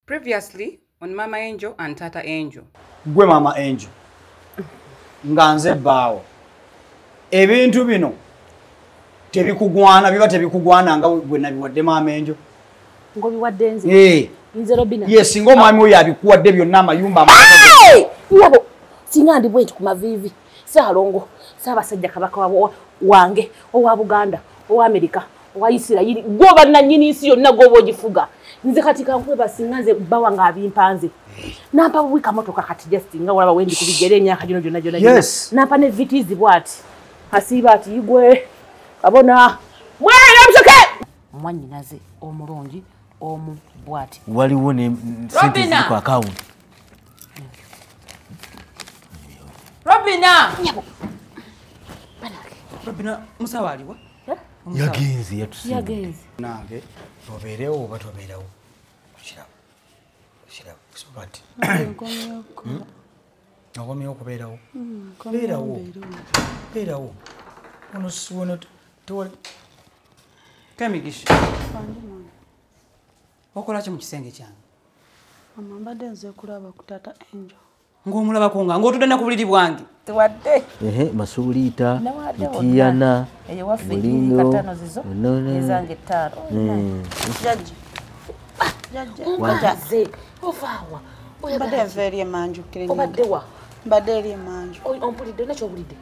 Previously on Mama Angel and Tata Angel. Gwe Mama Angel. Nganze bawo. Ebintu bino tebikugwana biba tebikugwana nga gwe nabiwadde Mama Angel. Ngo biwadde nze. Nze Robina. Yes, ngo mwami oyo abikuwadde byonna amayumba yabo. Singa ndi bwenti ku mavivi. Saalongo. Saabasajja kabaka wange owa Buganda, owa America, owa Isirayiri. Goba nanyini isi yonna gobo gifuga. Nze kati kankwe basinganze bawanga abimpanze. Nampa wika motoka kati just nga wala wendi kubigere emyaka gino jonna. Yes. Nampa ne vitizi bwati. Hasiba ati igwe kabona. Mwana msoke. Mwanyinaze omulungi omu bwati. Waliwo ne sente ziri ku account. Robina. Robina musawa aliwa? Yagenzi yatusiba. Yagenzi. nange tobeerewo oba tobeerawo. Shira kusubati. Nakomyewo kubeerawo. Beerawo. Ono siwono tewali. Kamigisha. Okola ki mu kisenge kyange? Mama mbadde nze kulaba ku Tata Angel. Ng'omulaba kunga ng'otudde na ku buliri bwange. Tewadde. Masuulita, Mutiyana, eyo waffe Mulino, katano zizo. Ezange ttano. Jajja. Wajaze. Ovawa. Mbadde nve eri emanju kirenya. Obadde wa? Mbadde eri emanju. Ompulidde nakyo obulidde.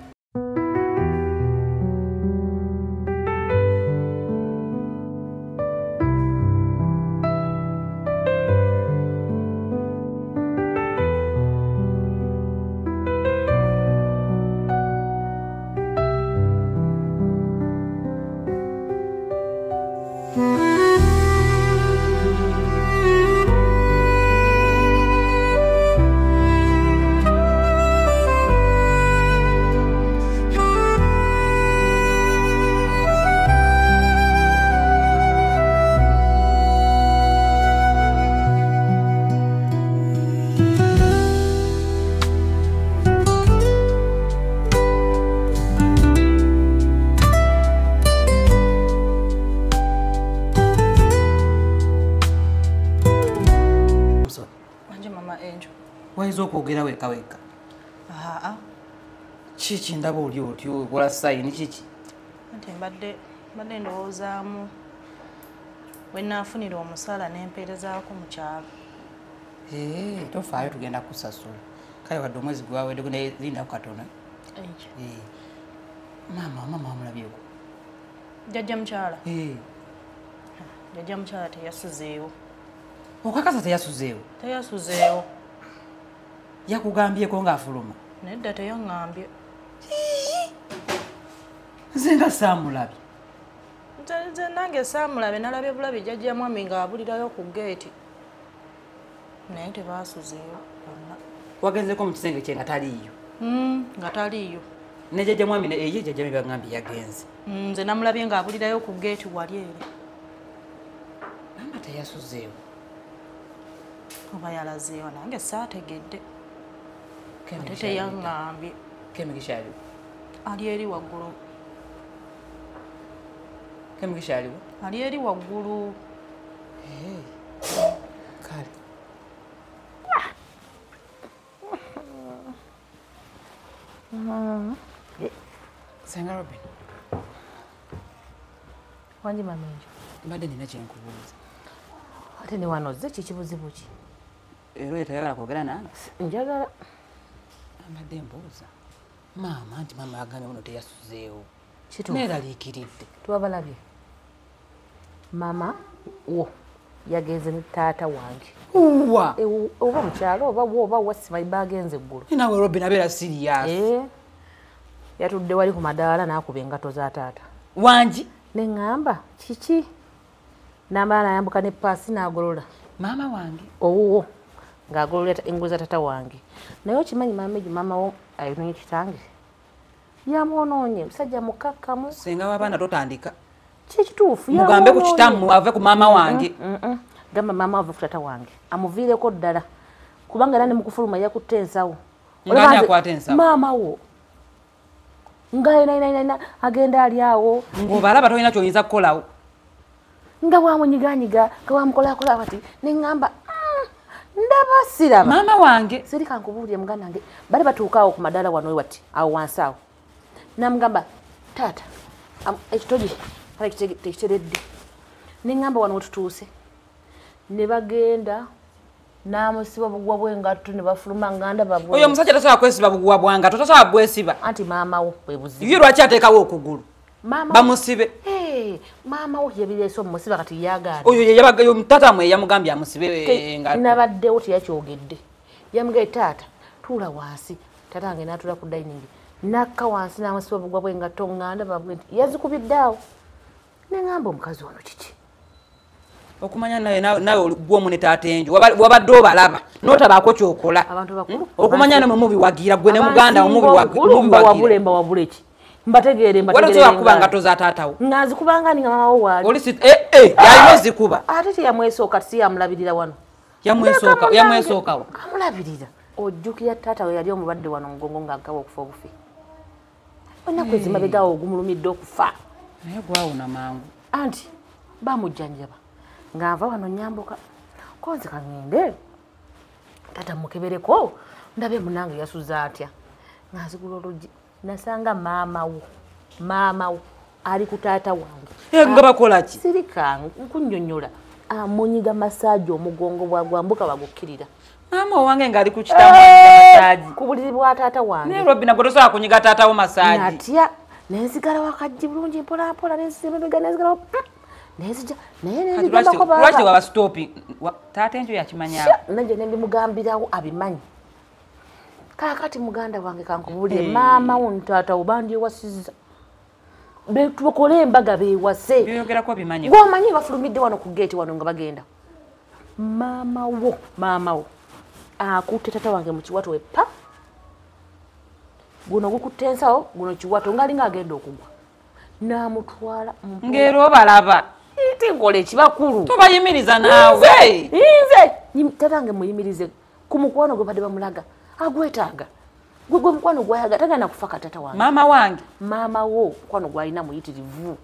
Waiza okwogera weka. Kiki ndaba oli otyo okola sayini kiki? Ate mbadde ndowoozaamu we naafunira omusala n'empeerezaako mu kyalo. Tofaayo tugenda kusasula. Kale wadde omwezi gwaweddeko naye linda ku katono. Mama omulabyeko. Jjajja mukyala? Jjajja mukyala teyasuzeewo. Okakasa teyasuzeewo? Teyasuzeewo. Yakugambyeko ng'afuluma? Nedda teyaŋŋambye. Nze nga saamulabye. Nze nange saamulabe nalabye bulabi jjajja mwami ng'abulirayo ku geeti. Naye tebaasuzeewo bonna. Wagenzeko mu kisenge kye nga taliiyo? Nga taliiyo. Ne jjajja mwami ye jjajja me bagambye yagenze? Nze namulabye ng'abulirayo ku geeti wali eri. Mama teyasuzeewo. Oba yalazeewo nange saategedde. Ate teyaŋŋambye. Kemigisha aliwo? Ali eri waggulu. Kemigisha aliwo? Ali eri waggulu. Kale. Senga Robin. Wanji Mama Angel. Mbadde nina kye nkubuuza. Ate ne wano zze kibuzibu ki? Era tayagala kwogera nange? Njagala. Mbadde mbuuza. Maama nti maama agambye muno teyasuzeewo. Kituufu. Neeraliikiridde. Twabalabye. Mama wo yagenze ne taata wange. Uwa. Oba mukyalo oba wasiba bagenze eggulu. Naawe Robin abeera siriyaasi. Yatudde wali ku madaala n'akuba engato za taata. Wangi? Ne ŋŋamba kiki? N'amala n'ayambuka ne paasi n'agolola. Maama wange? Owuwo ng'agolola engoye za taata wange. Naye okimanyi maama wo ayonoonye kitange? Yamwonoonye musajja mukakkamu. Senga w'abaana totandika. Kituufu mugambe ku kitammwe ave ku maama wange. Gamba maama ave ku taata wange amuviireko ddala kubanga era ne mu kufuluma yakutte ensawo. Ng'ani akwata ensawo? Maama wo ngaina agenda ali awo ng'obalaba tolina ky'oyinza kukolawo. nga wamunyiganyiga nga wamukolakola bati ne ŋŋamba ndaba siraba mama wange sirika nkubuulire muganda wange bali batuukaawo ku madala wano wati awo wansi awo namugamba taata ekitogi tekiteredde neŋŋamba wano wetutuuse ne bagenda n'amusiba bugwa bw'engatto ne bafuluma nganda babwe oyo omusajja tasobola kwesiba bugwa bwangatto tasobola bwesiba anti maama wo bwe buzibu ye lwaki ateekawo okugulu bamusibe maama wo yabireese omusiba kati yagaana oyo taata mwe yamugambye amusibe engatto nabaddewo teyakyogedde yamugambye taata tuula wansi taata wange n'atuula ku dining nakka wansi n'amusiba bugwa bw'engatto nganda babwe nti yazikubiddaawo neŋŋamba omukazi ono kiki okumanya nawe gwomu ne taata enjo wabadde obalaba n'otabaako kyokola abantu bakulu okumanya namwe mubiwagira gwe ne muganda mubiwagira mbawabule ki mbategeere walasobola kuba ngato za taatawo ngazikubanga ni mama wo waali yalina zikuba ate teyamwesooka tiyamulabirira wano yamwesookawo amulabirira ojjukira taata we yali omulwadde wano mugongo ng'agaba okufa obufi onaku ezimabegaawo ogumulumidde okufa naye gwawona mangu anti bamujjanjaba ng'ava wano nyambuka konze kaŋŋende taata mukebereko ndabe munange yasuza atya ng'azigula oluggi nasanga maama wo ali ku taata wange nga bakola ki sirika nkunnyonnyola amunyiga masaaji omugongo bwagwambuka bagukkirira maama wange ng'ali ku kitambo ku buliri bwa taata wange naye Robina gwe tosobola kunyiga taatawo masaaji natya nenzigala wakajji bulungi mpolampola nenzimabega nenzigala nenzija naye nenzigambako lwaki waba stoopi taata enjo yakimanyawo nanje nembimugambirawo abimanyi kaakati muganda wange kankubuulire maama wo ntaatawo bandyewasizza betubakole embaga beewase byoyogerako bimanyi gwomanyi bafulumidde wano ku geeti wano nga bagenda maama wo akutte taata wange mu kiwato epa guno gukutte ensawo guno kiwato ngaalinga agenda okugwa n'amutwala ng'era obalaba iti nkola ekibakulu tobayimiriza naawe nze taata wange muyimirize ku mukwano gwe badde bamulaga agwetaaga gwe mukwano gwayaga tagenda kufa katata wange maama wo mukwano gwalina muyitirivu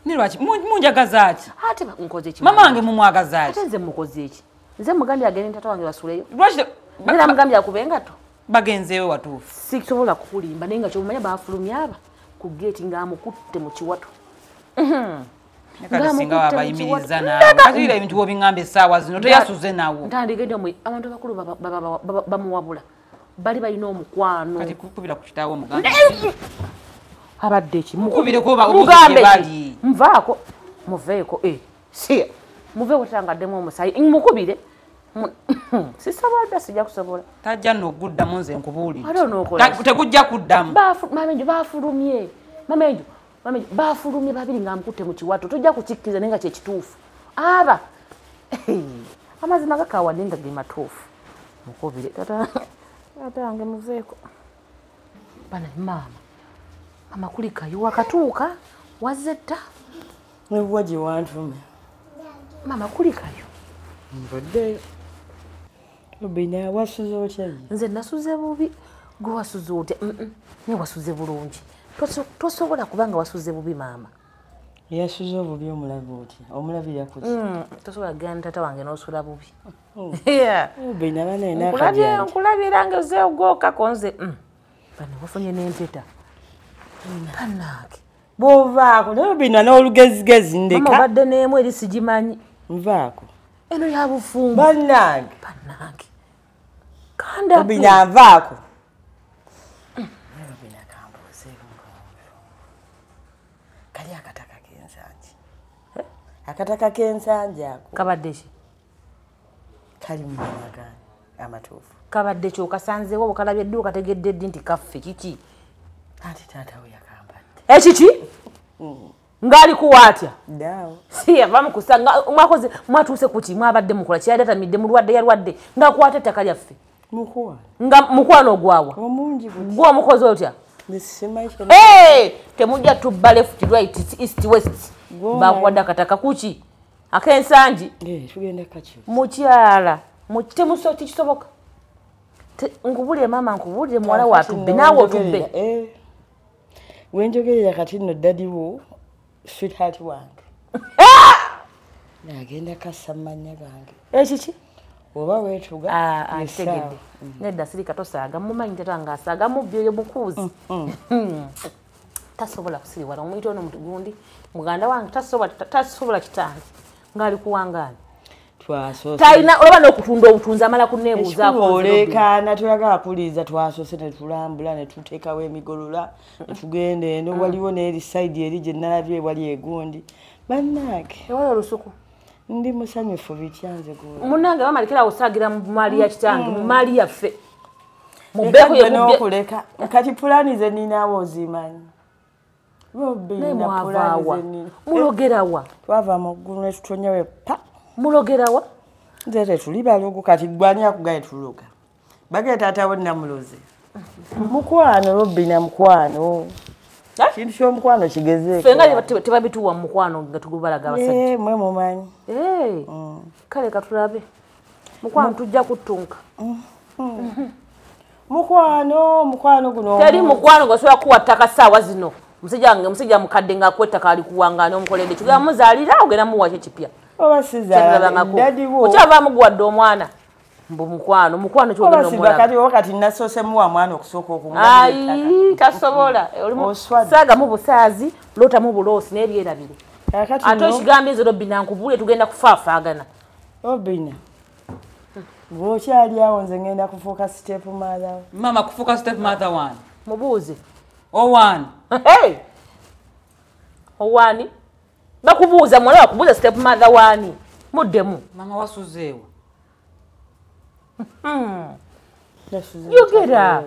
ni lwaki munjagaza ki ate nkoze ki maama wange mumwagaza ki ate nze mukoze eki nze mugambye agende tata wange basuleyo lwaki nera mugambye akube engato bagenzeewo watuufu sisobola kukulimba naye nga kyomumanya baafulumya aba ku geeti ng'amukutte mu kiwato singa wabayimiriza naawe katiira ebintu wobiŋŋamba essaawa zino toyasuze nawo ntandikende abantu abakulu bamuwabula bali balina omukwano kati kukubira ku kitaawo omuganda abadde ki mugambe bali nvaako muveeko siya muveeko tatangaddemu omusayi mukubire sisobola sijja kusobola tajja noguddamu nze nkubuulire tegujja kuddamu mamenjo baafulumye mamenjo baafulumye babiri ng'amukutte mu kiwato tojja kukikkiriza naye nga kyekituufu aba amazima gakawadde nga ge matuufu mukubire tata wange muveeko bana mama kulikayo wakatuuka wazze dda nebuwa gye wantume mama kulikayo mbaddeyo Robina wasuze otya nze nasuze bubi gwe wasuze otya naye wasuze bulungi tosobola kubanga wasuze bubi maama yasuze obubi omulabi otya omulabira kuki tosobola kugenda tata wange n'osula bubi Robina nkulabira nga ozeogokako nze bano wafunye n'empeta bannange bw'ovaako naye Robina n'olugezigezi ndeka obadde n'emu eri sigimanyi nvaako eno ya bufumbo bannange kanda Robina nvaako Robina kambuuzeeko kali akataka k'ensanja akataka k'ensanja ako kabadde ki kali mu managaani amatuufu kabadde ki okasanzeewo obukalabye ddi okategedde ddi nti kaffe kiki anti taata we yakambadde ekiki ngali kuwatya daawo siya bamukusanga mwakoze mwatuuse kuki mwabadde mukola kyadatamidde mulwadde yalwadde ngaakwata ettaka lyaffe mukwano nga mukwano ogwawa omungi gwe omukozi otya nesimaisha temujja tubba left right east west bakuwadde akataka kuki ak'ensangi tugenda kaki mukyala tekisoboka nkubulire maama nkubulire muwala watubbe naawe otubbe wenjogerera kati nno dadiwo sweetheart wange nagenda kassa manya gange ekiki oba weetuga antegedde nedda sirika tosaaga mumanyi tatanga asaaga mubbi oyo mukuuzi tasobola kusiriwala omuyita ono gundi muganda wange tasobola kitange ngaali kuwangaani talina olaba n'okutunda obutunzi amala kuneebuuzaolekaana tuyagala kuliiza twasoose ne tulambula ne tuteekawo emigolola ne tugenda eno waliwo n'eri sayidi eri gye nalabye wali egundi bannange ewali olusuku ndi musanyufu bityanze munnange bamalikira osaagira mu maali ya kitange mu maali yaffe mubeekonokuleka kati pulaani ze ninaawo ozimanyi mulogerawa twava mu ggulu ne tutonyewe pa mulogerawa nze tetuli balugu kati gwani akugaye tuloga bagee taatawo namuloze mukwano Robina mukwano kintu ky'omukwano kigezeeko fenga tebabituwa mukwano nga tugubalaga abasajja mwe mumanyi kale katulabe mukwano tujja kutunka mukwano guno teri mukwano gasobola kuwattaka ssaawa zino musajja mukadde ngaakwetaka ali kuwangaana omukoledde kigamba muzaalira ogenda muwakye kipya oba sizaaladadiwo okyavaamu guwadde omwana mbu mukwano kyogenda omulaba wakati nasoose muwa mwana okusooka ayi tasobola saaga mu busaazi lota mu buloosi n'ebyerabire ate okigambo ezo Robina nkubule tugenda kufaafaagana Robina bw'okyali awo nze ngenda kufuuka step mother mama kufuuka step mother wani mubuuze owani owani bakubuuza mwala bakubuuza step mother wani muddemu mama wasuzeewo yogera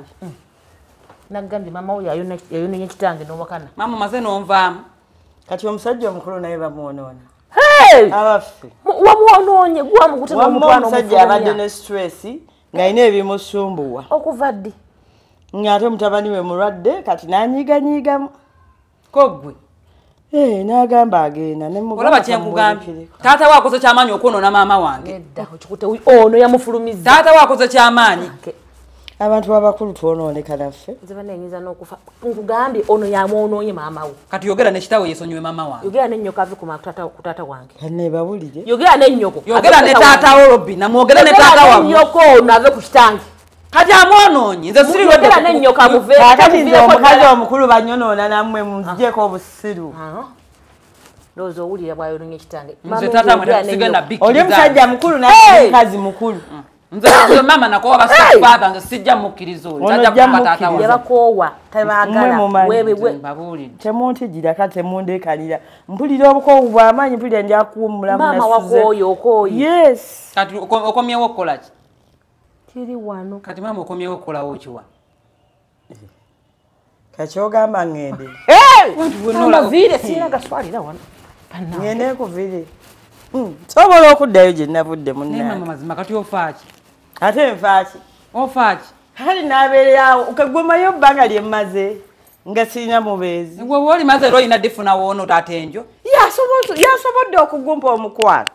nagambye mama wo yayonenye kitange n'owakana mama maze n'onvaamu kati omusajja omukulu naye bamwonoona abaffe wamwonoonye gwamukutega omutwano omusajja abadde ne stress ng'alina ebimusumbuwa okuva ddi ng'ate mutabani we mulwadde kati n'anyiiganyiigamu koggwe n'agamba agenda olaba kyenkugambye taata waakoze kyamaanyi okwonoona maama wange ono yamufulumiza taata waakoze kyamaanyi abantu abakulu twonooneka naffe nze banayinza n'okufa nkugambye ono yamwonoonye maama wo kati yogera ne kitaawe yeesonyiwe maama wange yogera n'ennyoko ave ku taata wange kanebawulire yogera n'ennyoko yogera ne taata wo Robina mwogere ne taata wammwe n'ennyoko ono ave ku kitange kati amwonoonye nze yogera n'ennyoko kakati nze omukazi omukulu banyonoona nammwe munzigyeko obusiru ndowooza owulira bw'ayonoonye ekitange nze taata mwesigenda oli omusajja mukulu naye mukazi mukulu nze mama nakoowa basaafaaba nze sijja mukkiriza oli tajja kukaka taata wange yabakoowa tabaagala temuntigira kati temundeekalira mpulira obukoowu bw'amaanyi mpulira njakuwummulamu maama wakooyo okooyi yes kati okomyewo okukola ki kiri wano kati maama okomyewo okukolawo kiwa kakyogamba ŋŋende amaviire sirina gaswalira wano ŋŋende nkuvire sobola okuddayo gye navudde naye mama mazima kati ofaaki ate nfaaki ofaaki kali nabeererawo kagwemayo bbanga lye mmaze nga sirina mubeezi gwe bwoli maze era olina difuna woono taata enjo yasobodde okugumpa omukwano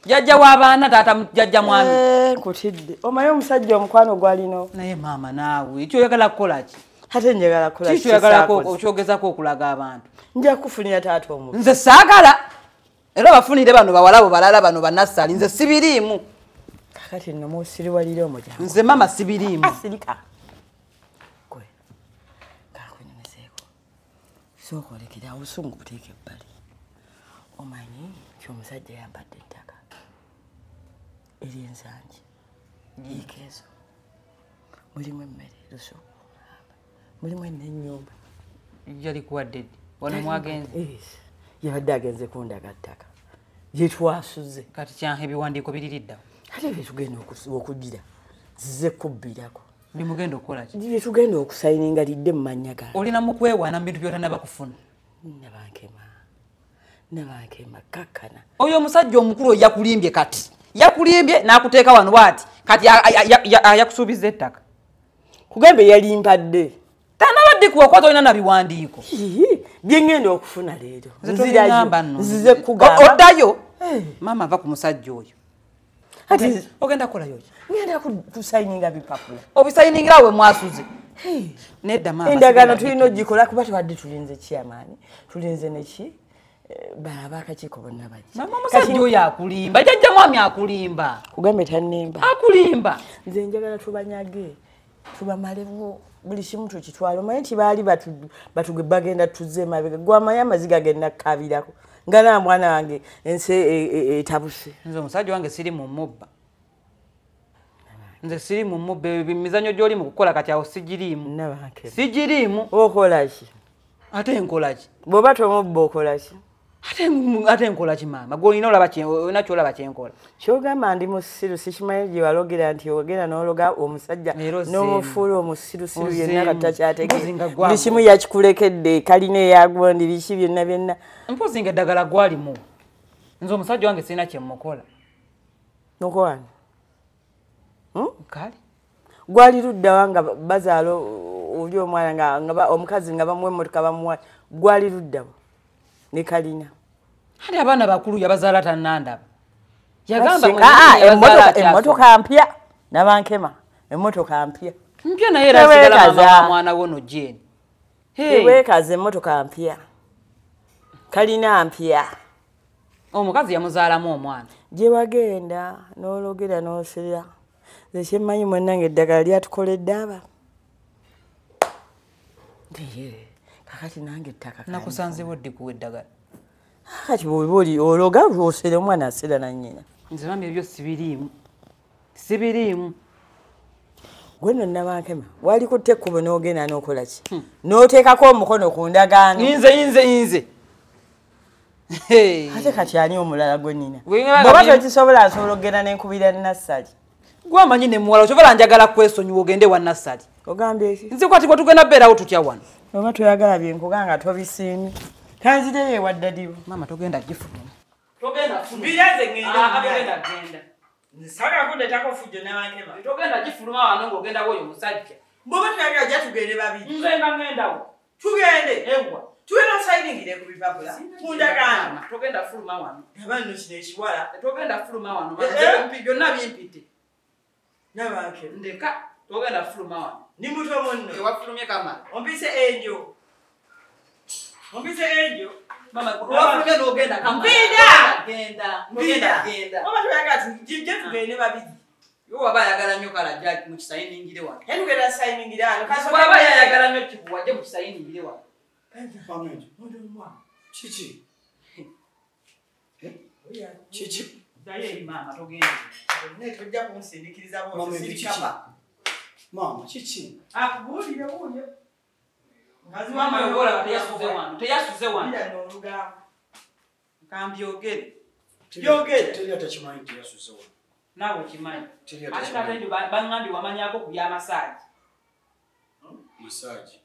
jajja w'abaana taata jajja mwami nkutidde omaye omusajja omukwano gwalino naye maama naawe ekyoyagala kukola ki ate njagala okyogezako okulaga abantu nja kufunira taata omu nze saagala era bafunire bano bawalabo balala bano banassali nze sibiriimu kakati nno musiriwalire omujjangu nze mama sibiriimu asirika gwe kakunyumizeeko sooka olekera obusungu buteeka ebbali omanyi kyomusajja yambadde ettaka ery'enzangi yiika ezo mulimu emmere lusuku mulimu n'ennyumba yalikuwadde ddi wano mwagenze yabadde agenze kundaga ttaka gyetwasuze kati kyanha ebiwandiiko biririddawo ate byetugenda okugira zize kubbirako bimugenda okukola ki byetugenda okusayininga lidde mu mannya gange olina mu kwewaana mu bintu byotanaba kufuna nabankema kakkana oyo omusajja omukulu oyo yakulimbye kati yakulimbye n'akuteeka wano bwati kati yakusuubiza ettaka kugambe yalimpadde tanabadde kuwakwata olina na biwandiiko byengenda okufuna leero nzize kugamba oddayo maama ava ku musajja oyo ati ogenda kukolayo ki ngenda kusayininga bipapula obisayiningira we mwasuze nedda maama endagaano tulina ogikola kuba tubadde tulinze kyamaani tulinze neki Baba akakiiko bonna bajja. Mama omusajja oyo akulimba. Jjajja mwami akulimba. Kugambe tannemba. Akulimba. Nze njagala tubanyage. Tubamalewo buli kimu tukitwala. Omanyi nti baali batuge bagenda tuzze mabega. Gwamanya amaziga genda kabirako. Ngana mwana wange ensi etabuse. Nze omusajja wange siri mu mubba. Nze siri mu mubba emizanyo gy'oli mu kukola kati awo sigiriimu. Nabanke. Sigiriimu. Okola ki? Ate nkola ki? Bw'oba tomubba okola ki? Ate nkola ki maama? Gw'olina olina kyolaba kyenkola. Kyogamba ndi musiru sikimanyi gye walogera nti ogenda n'ologa omusajja n'omufuula omusirusiru yenna katakyatege. Buli kimu yakikulekedde kalina eyagwondi biki byonna byonna. Mpozi ng'eddagala gwalimu. Nze omusajja wange sirina kye mmukola. Nokwana? Kale. Gwali luddawa nga bazaala oli omwana nga omukazi nga bamuwa emmotoka bamuwa gwali luddawa ne kalina. Hali abaana bakulu yabazaala tannandaba. Yagamba emmotoka mpya nabankema emmotoka mpya. Mpya naye era sigala mama mwana wono Jane. Teweekaze emmotoka mpya. Kalina mpya. Omukazi yamuzaalamu omwana. Gye wagenda n'ologera n'osera. Nze kyemmanyi mwennange eddagala lyatukoledde aba. Kakati nange ettaka. Nakusanzewo ddi kuwa eddagala. Kati bw'oli ologa osera omwana asera na nnyina. Nze mami ebyo sibiriimu. Sibiriimu. Gwe nno Nabankema walikutte ekkubo n'ogenda n'okola ki? N'oteekako omukono ku ndagaano. Nze. Ate kati ani omulala gwe nina? Bw'oba tokisobola asobola okugenda n'enkubira nassali. Gwamanyi ne muwala kyovala njagala kwesonyiwa ogende wa nassali. Ogambye eki? Nze kwati gwe tugenda beerawo tutya wano. Oba toyagala byenkuganga tobisiimye. Kanzireyo ewaddadiwo. Mama togenda gifuluma. Biraze ngenda. Nsaka kundetako fujjo Nabankema. Togenda gifuluma wano ng'ogenda woyo musajja. Bw'oba toyagala jja tugende babiri. Nze nga ngendawo. Tugende. Ewa. Tuwena osayiningire ku bipapula. Kundagaano. Togenda fuluma wano. Aba nno kino ekiwala. Togenda fuluma wano. Byonna bimpite. Nabankema. Ndeka togenda fuluma wano. Ni muto munno. Ewafulumye Kamala. Ompise enjo. Mama wafulumye n'ogenda Kamala. Genda. Oba toyagala tujje tugende babiri. Yo waba ayagala nnyo kala ajja mu kisayiningire wano. Tugenda sayiningira ano. Waba ayagala nnyo kibuwa ajje mu kisayiningire wano. Chichi. Daye mama togenda. Tujja kumusindikiriza Mama chichi. Mama chichi. Akubuulire wuulye. Mama yobola teyasuze wano. Kambyogere. Teri atakimanyi nti yasuze wano. Naawe kimanyi. Teri Ate atakimanyi. kati bangambye wamanyako ku by'amasaagi. Masaji.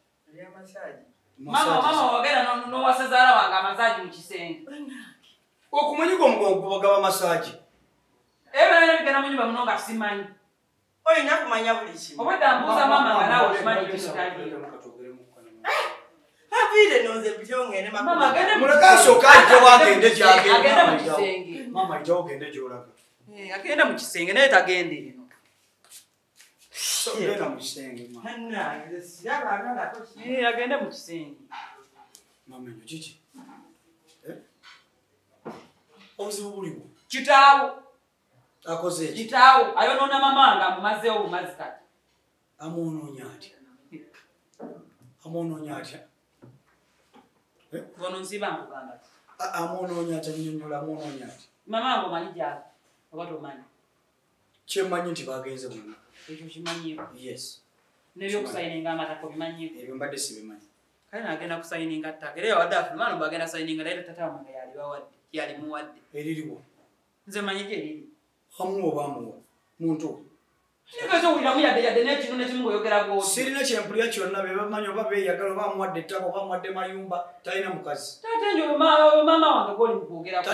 Mama wagenda n'owasezaala wange amasaagi mu kisenge. Okumanyiga omugongo bagaba masaji. Ebyo bigenda mu nnyumba muno nga simanyi. Olina kumanya buli kimu. Obwedda mbuuza mama nga naawe okimanyi by'otaliiyo. Aviire noze byongene Mama agende mu Mulekasooka ajja wagende gyagenda. Agenda mu kisenge. Mama ajja ogende gy'olaga. Agenda mu kisenge naye tagenda eno. Genda mu kisenge. Agende mu kisenge. Mama enyo kiki? Obuzibu buliwo. Kitaawo. Akoze eki? Kitaawo ayonoona mama nga amumazeewo bumazi kati. Amwonoonya atya? Gono nsiba nkugamba. Amwonoonya atya nnyonnyola amwonoonya atya? Mama nga omanyi gyali oba tomanyi? Kyemmanyi nti bagenze bonna. Ekyo kimanyiiko. Yes. N'ebyokusayininga amataka obimanyiiko. Ebyo mbadde sibimanyi. Kale naagenda kusayininga ttaka era yawadde afuluma no bagenda sayininga naye tata wange yalimuwadde. Eririwo. Nze manyi gye liri. Amuwa oba amuwa? Muntu. Owuliramu yadde n'ekinu nekimu ng'oyogera gwoti. Sirina kyempulira kyonna be bamanyi oba beeyagala oba amuwadde ettaka oba amuwadde mayumba talina mukazi. Taate nyo mama wange gwoli mukwogerako.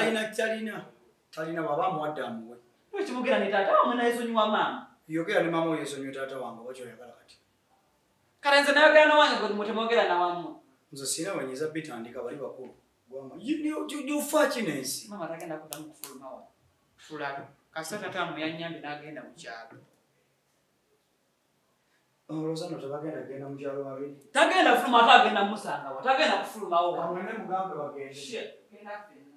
Talina bw'aba amuwadde amuwe. Ekimugera ne taata wamwe nayesonyiwa maama. Yogera ne maama oyesonyiwa taata wange oba kyoyagala kati. Kale nze nayogera n'owange gwe mutemwogera nawammwe. Nze sirina banyiza bitandika bali bakulu. Gy'ofa kinensi. Mama tagenda kuddamu kufuluma wano. Fulalo. Kasita taata wamwe yannyambye n'agenda mu kyalo. olowooza tebagenda genda mu kyalo babiri tagenda kufuluma ate agenda musangawa tagenda kufulumawo amwene mugambe bagende genda ffenna